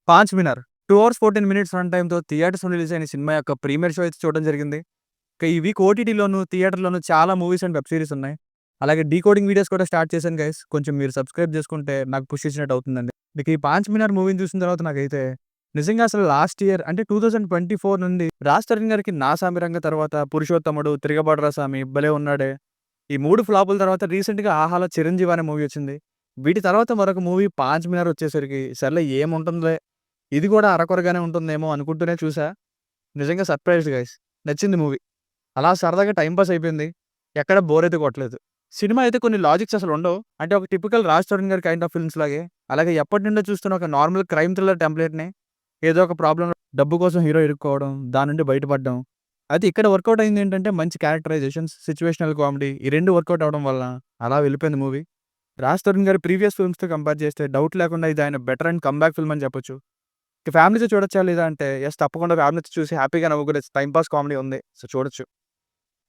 'పాంచ్ మినార్' 2 hours 14 minutes run టైమ్‌తో థియేటర్స్‌లో release అయిన cinema యొక్క ప్రీమియర్ షో అయితే చూడడం జరిగింది. ఇక ఈ వీక్ ఓటీటీలోను, థియేటర్‌లోను చాలా మూవీస్ అండ్ వెబ్ సీరీస్ ఉన్నాయి. అలాగే డీకోడింగ్ వీడియోస్ కూడా స్టార్ట్ చేశాను గైస్. కొంచెం మీరు సబ్స్క్రైబ్ చేసుకుంటే నాకు పుష్ ఇచ్చినట్టు అవుతుందండి. ఇక ఈ 'పాంచ్ మినార్' మూవీని చూసిన తర్వాత నాకైతే నిజంగా అసలు లాస్ట్ ఇయర్ అంటే 2024 నుండి 'రాజ్ తరుణ్' గారికి 'నా సామిరంగ' తర్వాత 'పురుషోత్తముడు', 'తిరగబడరా సామి', 'భలే ఉన్నాడే' ఈ 3 ఫ్లాపుల తర్వాత రీసెంట్‌గా 'ఆహాలో' 'చిరంజీవి' అనే మూవీ వచ్చింది. వీటి తర్వాత మరొక మూవీ 'పాంచ్ మినార్' వచ్చేసరికి సర్లే ఏముంటుందిలే, ఇది కూడా అరకొరగానే ఉంటుందేమో అనుకుంటూనే చూసా. నిజంగా సర్ప్రైజ్డ్ గైస్. నచ్చింది మూవీ. అలా సరదాగా టైమ్ పాస్ అయిపోయింది. ఎక్కడ బోర్ అయితే కొట్టలేదు. సినిమా అయితే కొన్ని లాజిక్స్ అసలు ఉండవు. అంటే ఒక టిపికల్ 'రాజ్ తరుణ్' గారి కైండ్ ఆఫ్ ఫిల్మ్స్ లాగే. అలాగే ఎప్పటినుండో చూస్తున్న ఒక నార్మల్ క్రైమ్ థ్రిల్లర్ టెంప్లేట్‌ని ఏదో ఒక ప్రాబ్లమ్ డబ్బు కోసం హీరో ఇరుక్కోవడం, దాని నుండి బయటపడడం. అయితే ఇక్కడ వర్కౌట్ అయిందేంటంటే మంచి క్యారెక్టరైజేషన్స్, సిట్యుయేషనల్ కామెడీ ఈ 2 వర్కౌట్ అవ్వడం వల్ల అలా వెళ్ళిపోయింది మూవీ. 'రాజ్ తరుణ్' గారి ప్రీవియస్ ఫిల్మ్స్‌తో కంపేర్ చేస్తే డౌట్ లేకుండా ఇది ఆయన బెటర్ అండ్ కమ్‌బ్యాక్ ఫిల్మ్ అని చెప్పొచ్చు. ఇక ఫ్యామిలీతో చూడొచ్చా లేదా అంటే యెస్, తప్పకుండా ఫ్యామిలీతో చూసి హ్యాపీగా నవ్వుకునే టైమ్ పాస్ కామెడీ ఉంది. సో చూడొచ్చు.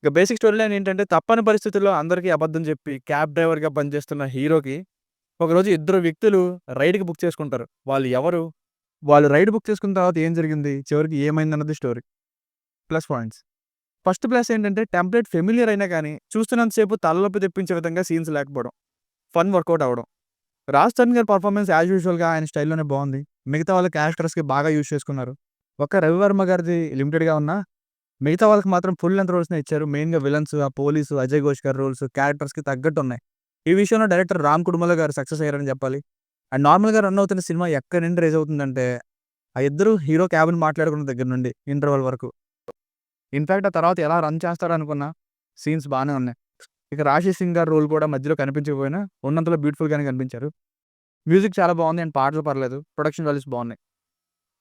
ఇక బేసిక్ స్టోరీ లైన్ ఏంటంటే తప్పని పరిస్థితుల్లో అందరికీ అబద్ధం చెప్పి క్యాబ్ డ్రైవర్‌గా పనిచేస్తున్న హీరోకి ఒకరోజు ఇద్దరు వ్యక్తులు రైడ్‌కి బుక్ చేసుకుంటారు. వాళ్ళు ఎవరు? వాళ్ళు రైడ్ బుక్ చేసుకున్న తర్వాత ఏం జరిగింది? చివరికి ఏమైందన్నది story. Plus points. First plus ఏంటంటే టెంప్లేట్ ఫెమిలియర్ అయినా కానీ చూస్తున్నంత సేపు తలనొప్పి తెప్పించే విధంగా సీన్స్ లేకపోవడం. ఫన్ వర్కౌట్ అవ్వడం. 'రాజ్ తరుణ్' గారి పర్ఫార్మెన్స్ యాజ్ యూజువల్‌గా ఆయన స్టైల్‌లోనే బావుంది. మిగతా వాళ్ళ క్యారెక్టర్స్‌కి బాగా యూజ్ చేసుకున్నారు. ఒక్క 'రవివర్మ' గారిది లిమిటెడ్‌గా ఉన్నా మిగతా వాళ్ళకి మాత్రం ఫుల్ లెంత్ రోల్స్‌నే ఇచ్చారు. మెయిన్‌గా విలన్స్, ఆ పోలీసు, అజయ్ ఘోష్ గారి రోల్స్ క్యారెక్టర్స్‌కి తగ్గట్టున్నాయి. ఈ విషయంలో డైరెక్టర్ రామ్ కుడుమల గారు సక్సెస్ అయ్యారని చెప్పాలి. అండ్ నార్మల్‌గా రన్ అవుతున్న సినిమా ఎక్కడి నుండి రైజ్ అవుతుందంటే, ఆ ఇద్దరు హీరో క్యాబిన్ మాట్లాడుకున్న దగ్గర నుండి ఇంటర్వల్ వరకు. ఇన్‌ఫాక్ట్ ఆ తర్వాత ఎలా రన్ చేస్తారనుకున్నా సీన్స్ బానే ఉన్నాయి. ఇక 'రాశి సింగ్' గారి రోల్ కూడా మధ్యలో కనిపించకపోయినా ఉన్నంతలో బ్యూటిఫుల్‌గానే కనిపించారు. మ్యూజిక్ చాలా బావుంది అండ్ పాటలు పర్లేదు. ప్రొడక్షన్ వాల్యూస్ బావున్నాయి.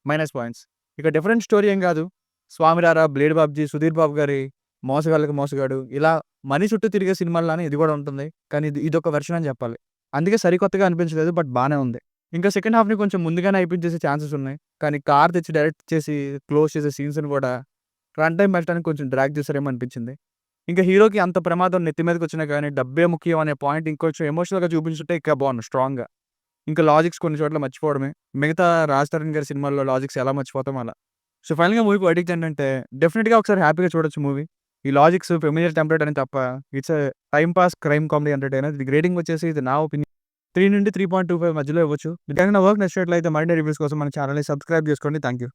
Minus points. ఇక డిఫరెంట్ స్టోరీ ఏం గాదు. 'స్వామిరారా', 'బ్లేడ్ బాబ్జీ', 'సుధీర్ బాబు' గారి 'మోసగాళ్ళకి మోసగాడు' ఇలా మనీ చుట్టూ తిరిగే సినిమాల్లానే ఇది గూడా ఉంటుంది. కానీ ఇదొక వెర్షన్ అని జెప్పాలి. అందుకే సరికొత్తగా అనిపించలేదు. బట్ బానే ఉంది. ఇంకా సెకండ్ హాఫ్‌ని కొంచెం ముందుగానే అయిపించేసే ఛాన్సెస్ ఉన్నాయి. కానీ కార్ తెచ్చి డైరెక్ట్ చేసి క్లోజ్ చేసే సీన్స్‌ని గూడా రన్ టైమ్ పెట్టడానికి కొంచెం డ్రాగ్ చేశారేమో అనిపించింది. ఇంకా హీరోకి అంత ప్రమాదం నెత్తి మీదకొచ్చినా గానీ డబ్బే ముఖ్యం అనే పాయింట్ ఇంకొంచెం ఎమోషనల్‌గా చూపించుంటే ఇంకా బావుండు స్ట్రాంగ్‌గా. ఇంకా లాజిక్స్ కొన్ని చోట్ల మర్చిపోవడమే. మిగతా 'రాజ్ తరుణ్' గారి సినిమాల్లో లాజిక్స్ ఎలా మర్చిపోతామో అలా. సో, ఫైనల్‌గా మూవీ వర్డిక్ట్ ఏంటంటే డెఫినిట్‌గా ఒకసారి హ్యాపీగా చూడొచ్చు మూవీ. ఈ లాజిక్స్ ఫెమిలియర్ టెంప్లేట్ అని తప్ప it's a time pass crime comedy entertainer. ఇది గ్రేడింగ్ వచ్చేసి ఇది నా ఒపీనియన్ 3-3.25 మధ్యలో ఇవ్వచ్చు. మీకు ఏదైనా వర్క్ నచ్చినట్లయితే మరిన్ని రివ్యూస్ కోసం మన ఛానెల్‌ని సబ్స్క్రైబ్ చేసుకోండి. Thank you.